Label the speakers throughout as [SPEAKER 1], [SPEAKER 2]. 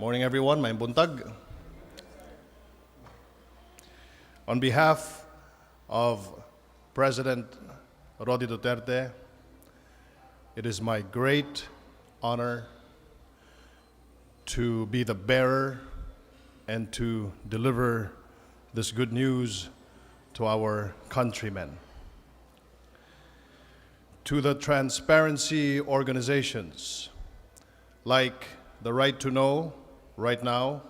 [SPEAKER 1] Morning everyone, may buntag. On behalf of President Rodi Duterte, it is my great honor to be the bearer and to deliver this good news to our countrymen. To the transparency organizations like the Right to Know, Right Now,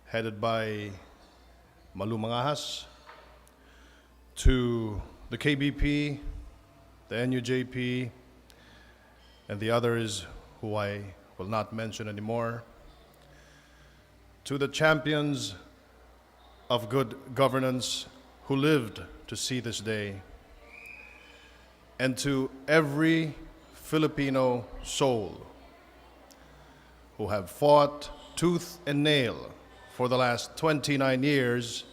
[SPEAKER 1] headed by Malu Mangahas, to the KBP, the NUJP, and the others who I will not mention anymore, to the champions of good governance who lived to see this day, and to every Filipino soul who have fought tooth and nail for the last 29 years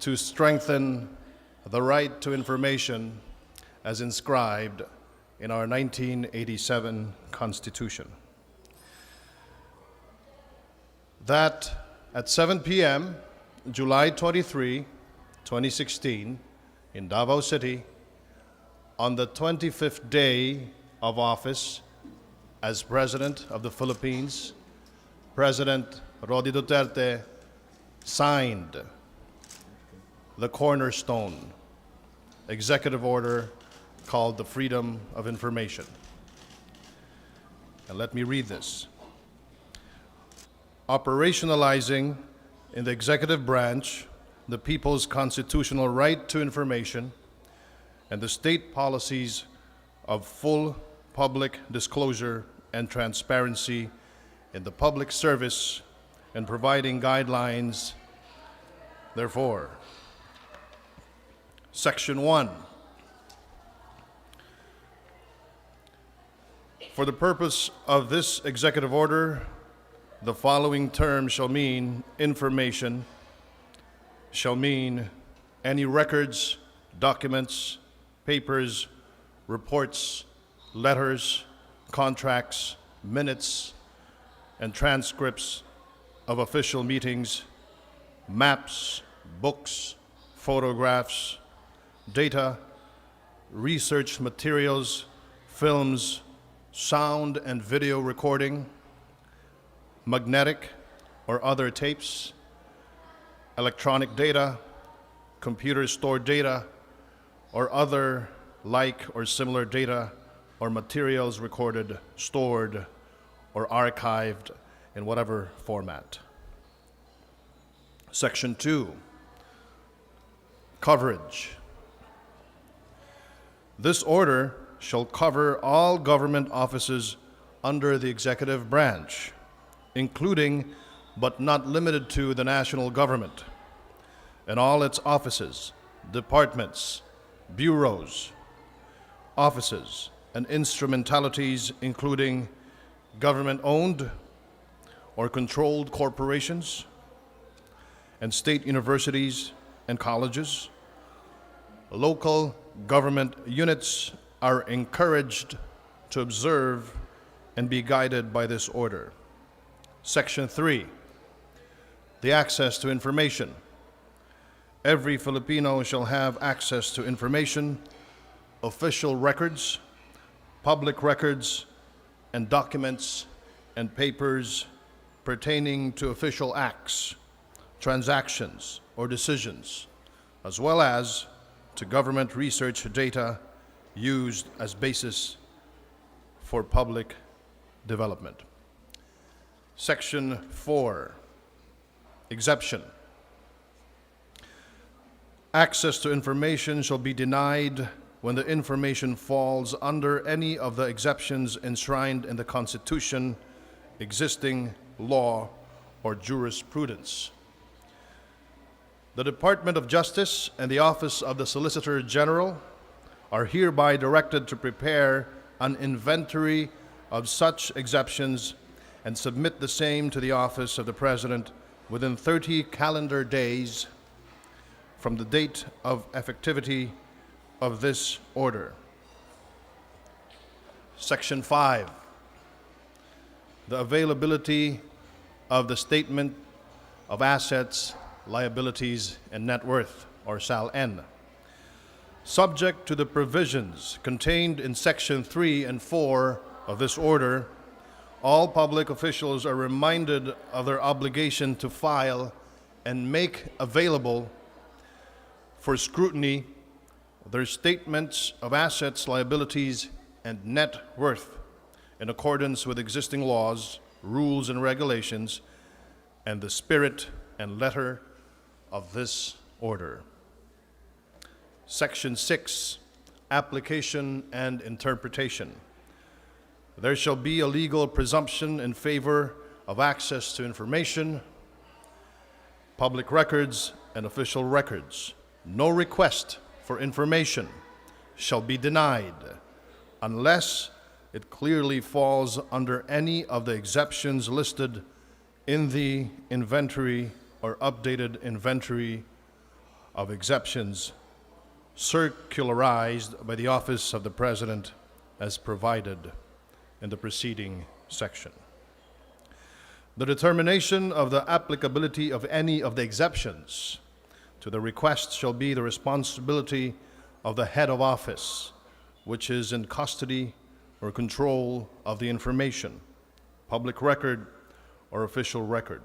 [SPEAKER 1] to strengthen the right to information as inscribed in our 1987 Constitution. That at 7 p.m., July 23, 2016, in Davao City, on the 25th day of office as President of the Philippines, President Rodi Duterte signed the cornerstone executive order called the Freedom of Information. And let me read this. Operationalizing in the executive branch the people's constitutional right to information and the state policies of full public disclosure and transparency in the public service and providing guidelines. Therefore, Section 1. For the purpose of this executive order, the following term shall mean information, shall mean any records, documents, papers, reports, letters, contracts, minutes, and transcripts of official meetings, maps, books, photographs, data, research materials, films, sound and video recording, magnetic or other tapes, electronic data, computer stored data, or other like or similar data or materials recorded, stored, or archived in whatever format. Section 2, coverage. This order shall cover all government offices under the executive branch, including but not limited to the national government and all its offices, departments, bureaus, offices, and instrumentalities, including government-owned or controlled corporations and state universities and colleges. Local government units are encouraged to observe and be guided by this order. Section 3, the access to information. Every Filipino shall have access to information, official records, public records, and documents and papers pertaining to official acts, transactions, or decisions, as well as to government research data used as basis for public development. Section 4, exception. Access to information shall be denied when the information falls under any of the exceptions enshrined in the Constitution, existing law, or jurisprudence. The Department of Justice and the Office of the Solicitor General are hereby directed to prepare an inventory of such exceptions and submit the same to the Office of the President within 30 calendar days from the date of effectivity of this order. Section 5, the availability of the Statement of Assets, Liabilities, and Net Worth, or SAL-N. Subject to the provisions contained in Section 3 and 4 of this order, all public officials are reminded of their obligation to file and make available for scrutiny their statements of assets, liabilities, and net worth in accordance with existing laws, rules, and regulations, and the spirit and letter of this order. Section 6, Application and Interpretation. There shall be a legal presumption in favor of access to information, public records, and official records. No request for information shall be denied unless it clearly falls under any of the exceptions listed in the inventory or updated inventory of exceptions circularized by the Office of the President as provided in the preceding section. The determination of the applicability of any of the exceptions to the request shall be the responsibility of the head of office, which is in custody or control of the information, public record or official record,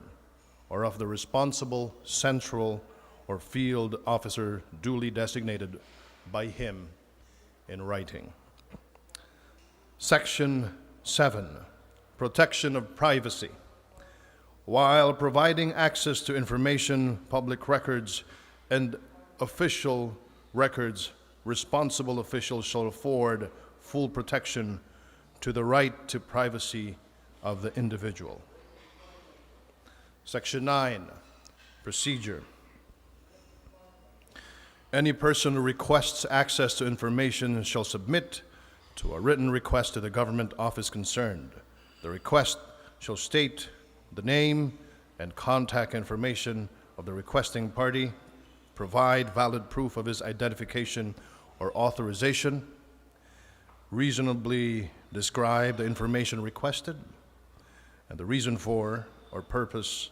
[SPEAKER 1] or of the responsible central or field officer duly designated by him in writing. Section 7, Protection of Privacy. While providing access to information, public records, and official records, responsible officials shall afford full protection to the right to privacy of the individual. Section 9, Procedure. Any person who requests access to information shall submit to a written request to the government office concerned. The request shall state the name and contact information of the requesting party, provide valid proof of his identification or authorization, reasonably describe the information requested, and the reason for or purpose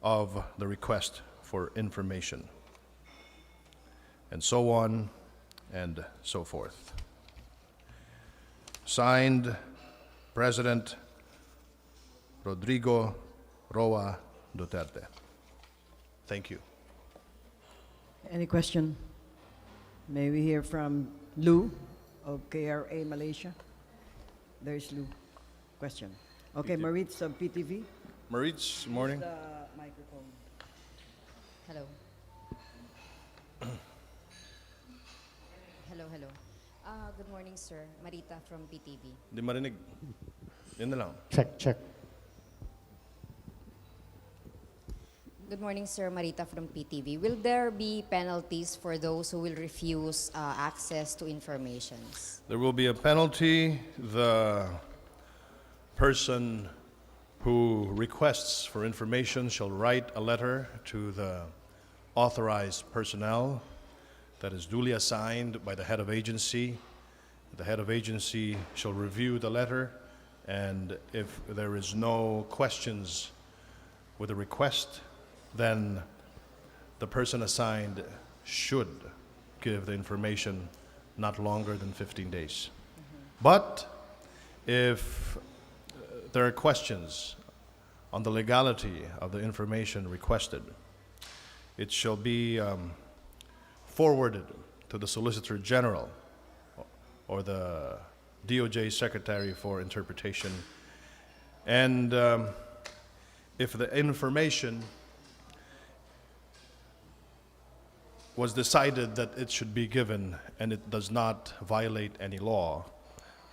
[SPEAKER 1] of the request for information, and so on and so forth. Signed, President Rodrigo Roa Duterte. Thank you.
[SPEAKER 2] Any question? May we hear from Lou of KRA Malaysia? There's Lou. Question. Okay, Maritz of PTV.
[SPEAKER 1] Maritz, morning.
[SPEAKER 2] The microphone.
[SPEAKER 3] Hello. Hello. Good morning, sir. Marita from PTV.
[SPEAKER 1] Di marinig. Yan na lang.
[SPEAKER 4] Check.
[SPEAKER 3] Good morning, sir. Marita from PTV. Will there be penalties for those who will refuse access to information?
[SPEAKER 1] There will be a penalty. The person who requests for information shall write a letter to the authorized personnel that is duly assigned by the head of agency. The head of agency shall review the letter, and if there is no questions with the request, then the person assigned should give the information not longer than 15 days. But if there are questions on the legality of the information requested, it shall be forwarded to the Solicitor General or the DOJ Secretary for Interpretation. And if the information was decided that it should be given and it does not violate any law,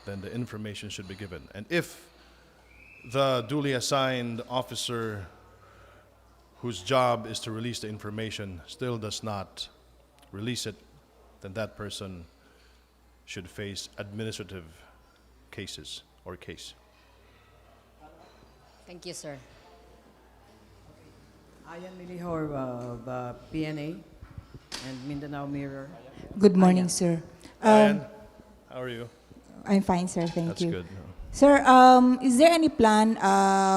[SPEAKER 1] then the information should be given. And if the duly assigned officer whose job is to release the information still does not release it, then that person should face administrative cases or case.
[SPEAKER 3] Thank you, sir.
[SPEAKER 2] Ayan Milihor of PNA and Mindanao Mirror.
[SPEAKER 5] Good morning, sir.
[SPEAKER 1] Diane, how are you?
[SPEAKER 5] I'm fine, sir. Thank
[SPEAKER 1] That's
[SPEAKER 5] you.
[SPEAKER 1] good.
[SPEAKER 4] Sir, is there any plan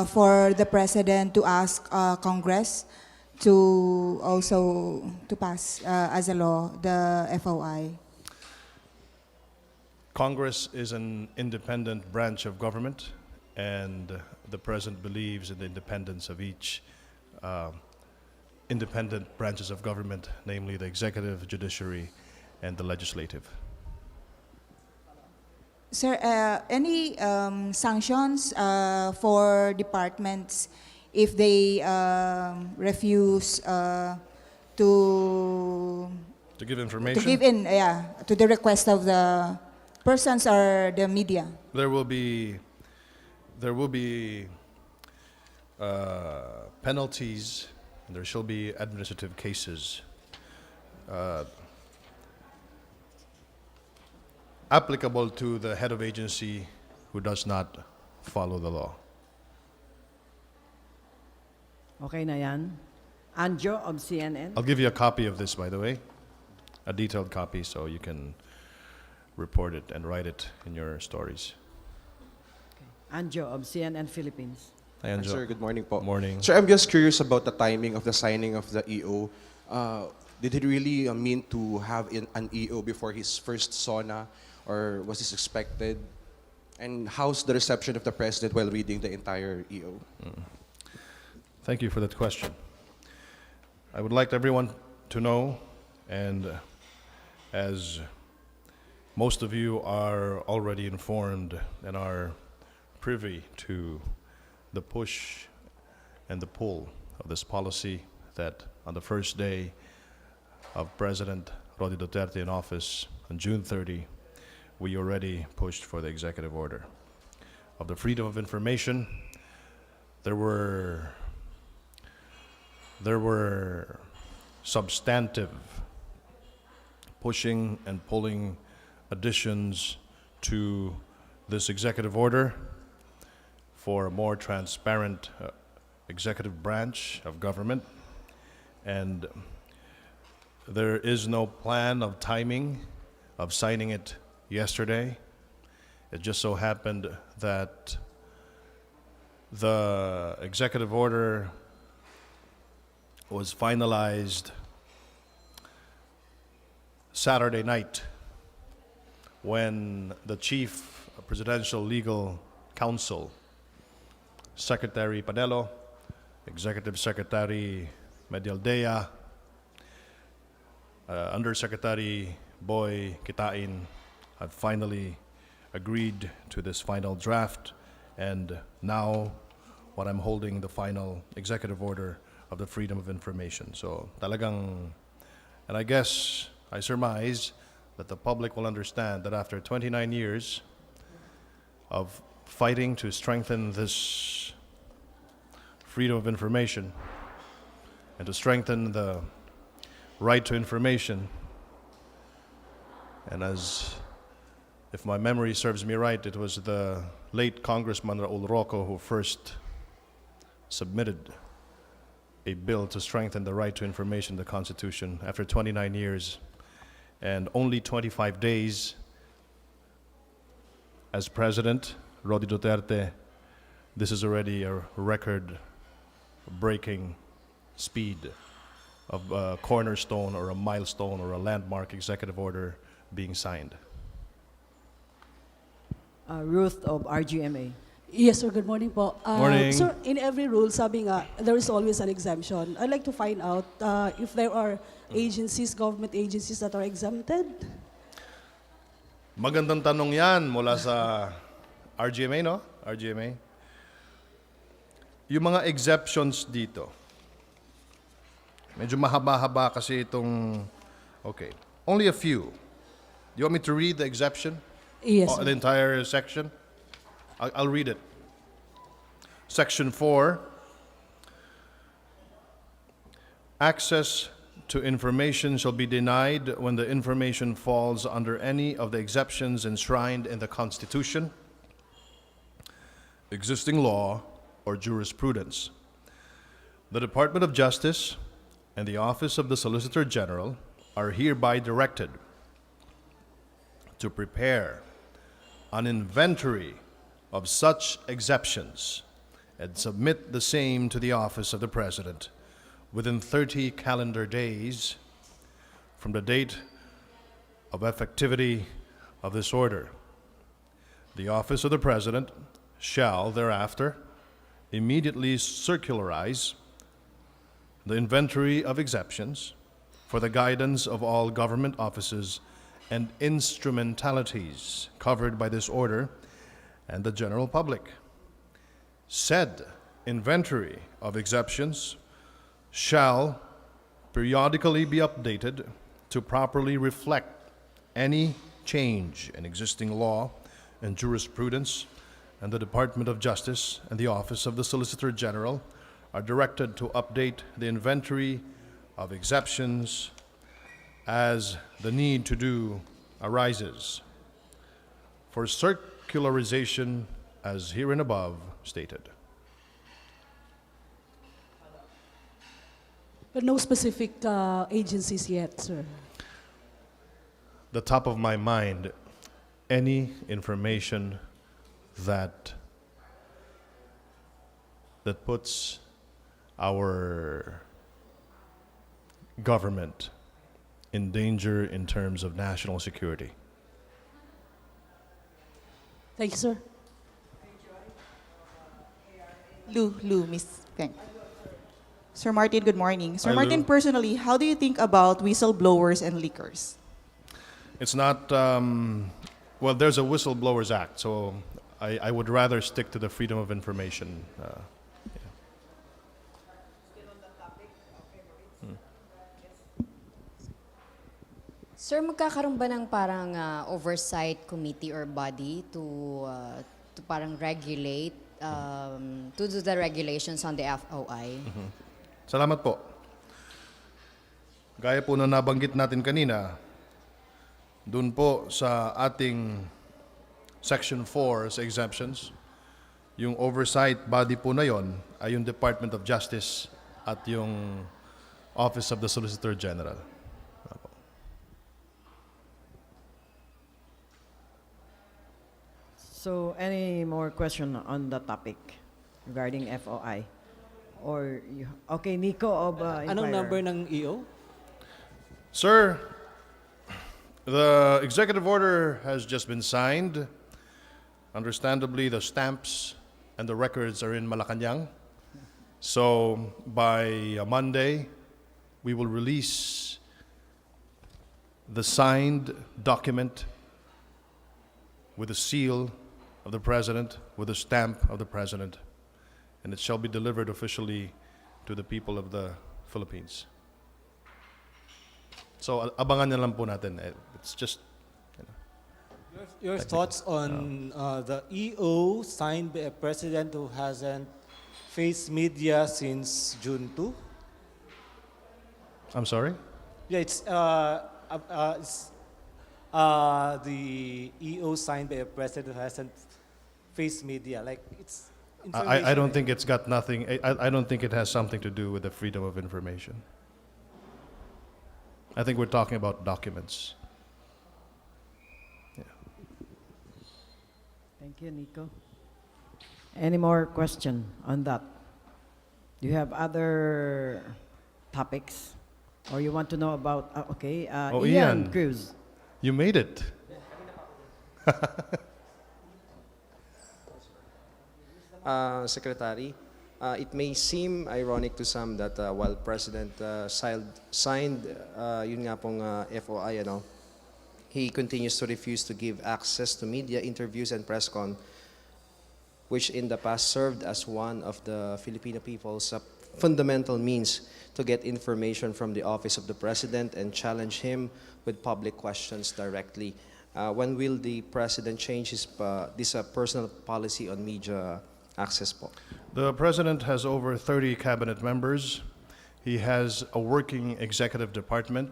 [SPEAKER 4] for the President to ask Congress to also to pass as a law the FOI?
[SPEAKER 1] Congress is an independent branch of government, and the President believes in the independence of each independent branches of government, namely the executive, judiciary, and the legislative.
[SPEAKER 4] Sir, any sanctions for departments if they refuse to
[SPEAKER 1] To give information,
[SPEAKER 4] give in, to the request of the persons or the media?
[SPEAKER 1] there will be penalties, and there shall be administrative cases applicable to the head of agency who does not follow the law.
[SPEAKER 2] Okay na yan. Anjo of CNN.
[SPEAKER 1] I'll give you a copy of this, by the way, a detailed copy, so you can report it and write it in your stories.
[SPEAKER 2] Anjo of CNN Philippines.
[SPEAKER 1] Hi, Anjo.
[SPEAKER 5] Sir, good morning po.
[SPEAKER 1] Morning.
[SPEAKER 5] Sir, I'm just curious about the timing of the signing of the EO. Did he really mean to have an EO before his first SONA, or was this expected? And how's the reception of the President while reading the entire EO?
[SPEAKER 1] Thank you for that question. I would like everyone to know, and as most of you are already informed and are privy to the push and the pull of this policy, that on the first day of President Rodi Duterte in office on June 30, we already pushed for the executive order of the freedom of information. There were substantive pushing and pulling additions to this executive order for a more transparent executive branch of government, and there is no plan of timing of signing it yesterday. It just so happened that the executive order was finalized Saturday night when the chief presidential legal counsel, Secretary Panelo, Executive Secretary Medialdea, Undersecretary Boy Kitain had finally agreed to this final draft, and now what I'm holding, the final executive order of the freedom of information. So talagang, and I guess, I surmise that the public will understand that after 29 years of fighting to strengthen this freedom of information and to strengthen the right to information, and as if my memory serves me right, it was the late Congressman Raul Rocco who first submitted a bill to strengthen the right to information in the Constitution after 29 years and only 25 days as President, Rodi Duterte. This is already a record-breaking speed of a cornerstone or a milestone or a landmark executive order being signed.
[SPEAKER 2] Ruth of RGMA.
[SPEAKER 6] Yes, sir. Good morning po.
[SPEAKER 1] Morning.
[SPEAKER 6] Sir, in every rule, sabi nga, there is always an exemption. I'd like to find out if there are agencies, government agencies that are exempted.
[SPEAKER 1] Magandang tanong yan mula sa RGMA, no? RGMA. Yung mga exceptions dito, medyo mahaba-haba kasi itong, okay, only a few. Do you want me to read the exception?
[SPEAKER 6] Yes,
[SPEAKER 1] The
[SPEAKER 6] sir.
[SPEAKER 1] entire section? I'll read it. Section 4, access to information shall be denied when the information falls under any of the exceptions enshrined in the Constitution, existing law, or jurisprudence. The Department of Justice and the Office of the Solicitor General are hereby directed to prepare an inventory of such exceptions and submit the same to the office of the President within 30 calendar days from the date of effectivity of this order. The office of the President shall thereafter immediately circularize the inventory of exceptions for the guidance of all government offices and instrumentalities covered by this order and the general public. Said inventory of exceptions shall periodically be updated to properly reflect any change in existing law and jurisprudence, and the Department of Justice and the Office of the Solicitor General are directed to update the inventory of exceptions as the need to do arises for circularization as herein above stated.
[SPEAKER 6] But no specific agencies yet, sir.
[SPEAKER 1] The top of my mind, any information that puts our government in danger in terms of national security.
[SPEAKER 6] Thank you, sir.
[SPEAKER 4] Lou, Miss Peng. Sir Martin, good morning. Sir
[SPEAKER 1] Hi,
[SPEAKER 4] Martin,
[SPEAKER 1] Lou.
[SPEAKER 4] personally, how do you think about whistleblowers and leakers?
[SPEAKER 1] It's not, well, there's a Whistleblowers Act, so I would rather stick to the Freedom of Information.
[SPEAKER 3] Sir, magkakaroon ba ng parang oversight committee or body to parang regulate, to do the regulations on the FOI?
[SPEAKER 1] Salamat po. Gaya po na nabanggit natin kanina, dun po sa ating Section 4 sa exemptions, yung oversight body po na yon ay yung Department of Justice at yung Office of the Solicitor General.
[SPEAKER 2] So, any more question on the topic regarding FOI? Or, okay, Nico of
[SPEAKER 7] Anong
[SPEAKER 2] Inquirer.
[SPEAKER 7] number ng EO?
[SPEAKER 1] Sir, the executive order has just been signed. Understandably, the stamps and the records are in Malacanang. So by Monday, we will release the signed document with the seal of the President, with the stamp of the President, and it shall be delivered officially to the people of the Philippines. So abangan na lang po natin. It's just
[SPEAKER 7] Your thoughts on the EO signed by a president who hasn't faced media since June 2?
[SPEAKER 1] I'm sorry?
[SPEAKER 7] Yeah, it's the EO signed by a president who hasn't faced media. Like it's
[SPEAKER 1] I don't think it's got nothing. I don't think it has something to do with the freedom of information. I think we're talking about documents.
[SPEAKER 2] Thank you, Nico. Any more question on that? Do you have other topics? Or you want to know about, okay,
[SPEAKER 1] Oh,
[SPEAKER 2] Ian
[SPEAKER 1] Ian.
[SPEAKER 2] Cruz.
[SPEAKER 1] You made it.
[SPEAKER 8] Secretary, it may seem ironic to some that while President signed yun nga pong FOI, he continues to refuse to give access to media interviews and press con, which in the past served as one of the Filipino people's fundamental means to get information from the office of the President and challenge him with public questions directly. When will the President change this personal policy on media access po?
[SPEAKER 1] The President has over 30 cabinet members. He has a working executive department,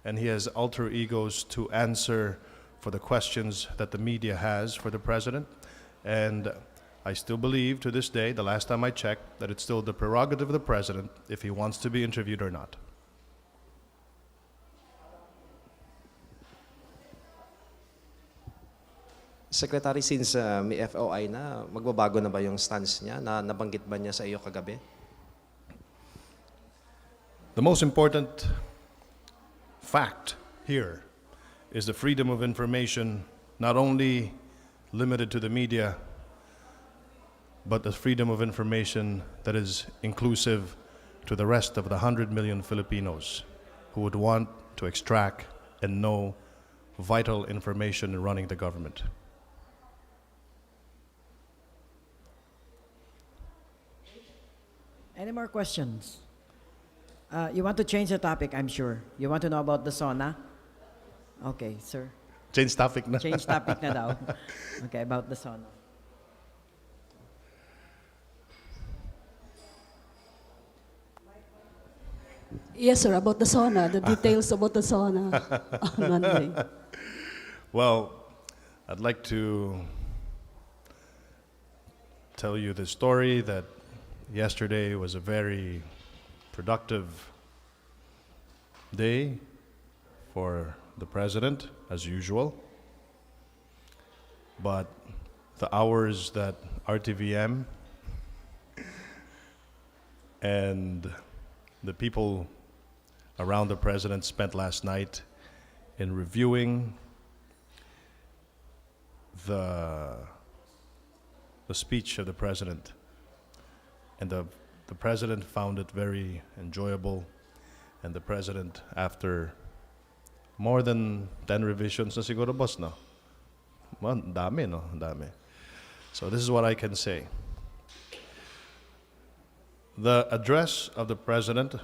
[SPEAKER 1] and he has alter egos to answer for the questions that the media has for the President. And I still believe to this day, the last time I checked, that it's still the prerogative of the President if he wants to be interviewed or not.
[SPEAKER 8] Secretary, since may FOI na, magbabago na ba yung stance niya? Nabanggit ba niya sa iyo kagabi?
[SPEAKER 1] The most important fact here is the freedom of information, not only limited to the media, but the freedom of information that is inclusive to the rest of the 100 million Filipinos who would want to extract and know vital information in running the government.
[SPEAKER 2] Any more questions? You want to change the topic, I'm sure. You want to know about the sauna? Okay, sir.
[SPEAKER 1] Change topic na.
[SPEAKER 2] Change topic na daw. Okay, about the sauna.
[SPEAKER 6] Yes, sir, about the sauna, the details about the sauna on Monday.
[SPEAKER 1] Well, I'd like to tell you the story that yesterday was a very productive day for the president, as usual. But the hours that RTVM and the people around the president spent last night in reviewing the speech of the president. And the president found it very enjoyable. And the president, after more than 10 revisions na siguro, boss, no? Dami, no? Dami. So this is what I can say. The address of the president,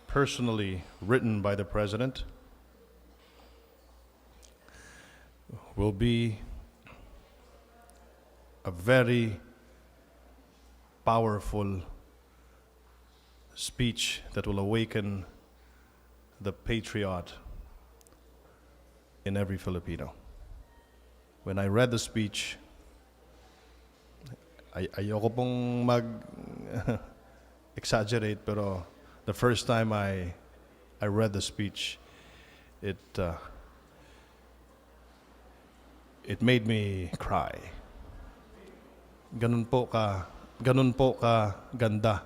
[SPEAKER 1] personally written by the president, will be a very powerful speech that will awaken the patriot in every Filipino. When I read the speech, ayoko pong exaggerate, pero the first time I read the speech, it made me cry. Ganun po ka ganda.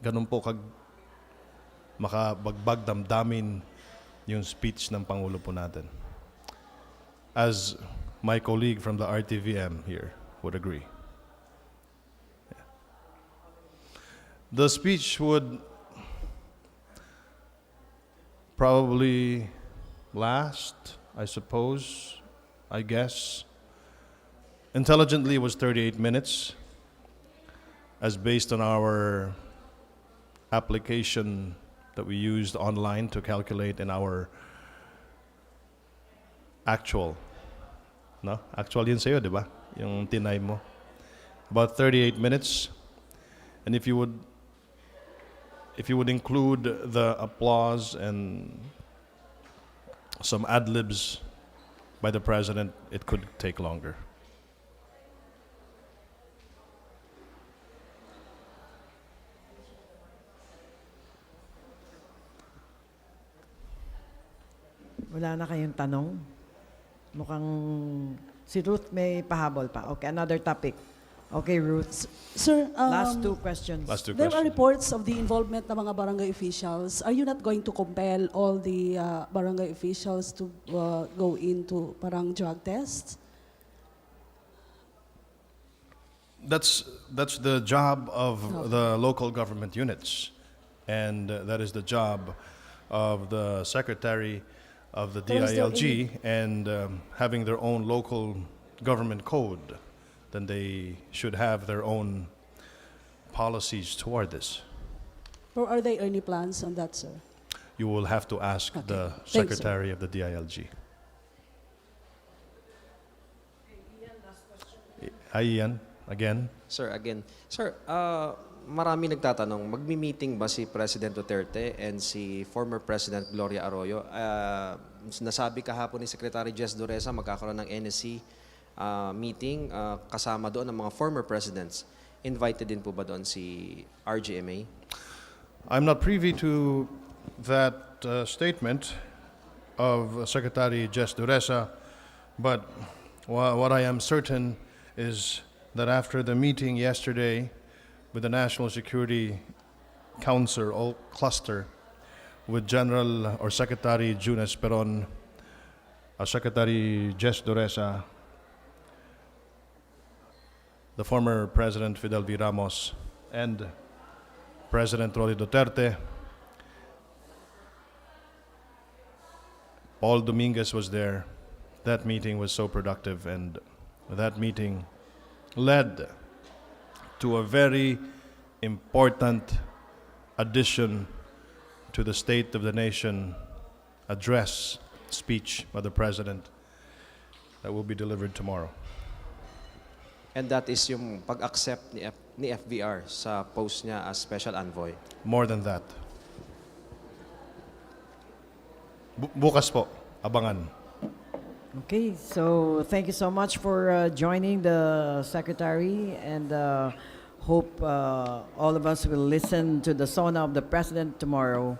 [SPEAKER 1] Ganun po ka makabagbag damdamin yung speech ng Pangulo po natin. As my colleague from the RTVM here would agree. Yeah. The speech would probably last, I suppose, I guess. Intelligently, it was 38 minutes, as based on our application that we used online to calculate in our actual. No? Actual yun sa'yo, di ba? Yung tinay mo. About 38 minutes. And if you would include the applause and some ad-libs by the president, it could take longer.
[SPEAKER 2] Wala na kayong tanong? Mukhang si Ruth may pahabol pa. Okay, another topic. Okay, Ruth.
[SPEAKER 6] Sir,
[SPEAKER 2] Last two questions.
[SPEAKER 1] Last two
[SPEAKER 6] there are
[SPEAKER 1] questions.
[SPEAKER 6] reports of the involvement ng mga barangay officials. Are you not going to compel all the barangay officials to go into parang drug tests?
[SPEAKER 1] That's the job of the local government units, and that is the job of the secretary of the
[SPEAKER 6] But is there
[SPEAKER 1] DILG, and having their own local government code. Then they should have their own policies toward this.
[SPEAKER 6] Or are there any plans on that, sir?
[SPEAKER 1] You will have to ask
[SPEAKER 6] Okay.
[SPEAKER 1] the
[SPEAKER 6] Thanks, sir.
[SPEAKER 1] secretary of the DILG. Hi, Ian. Again.
[SPEAKER 8] Sir, again. Sir, marami nagtatanong, magmi-meeting ba si President Duterte and si former President Gloria Arroyo? Nasabi kahapon ni Secretary Jess Dureza magkakaroon ng NSC meeting kasama doon ng mga former presidents. Invited din po ba doon si RGMA?
[SPEAKER 1] I'm not privy to that statement of Secretary Jess Dureza, but What I am certain is that after the meeting yesterday with the National Security Council all cluster with General or Secretary June Esperon, Secretary Jess Doresa, the former President Fidel V. Ramos, and President Rodrigo Duterte. Paul Dominguez was there. That meeting was so productive, and that meeting led to a very important addition to the State of the Nation address speech by the President that will be delivered tomorrow.
[SPEAKER 8] And that is yung pag-accept ni FVR sa post niya as Special Envoy.
[SPEAKER 1] More than that. Bukas po, abangan.
[SPEAKER 2] Okay, so thank you so much for joining the Secretary, and hope all of us will listen to the SONA of the President tomorrow.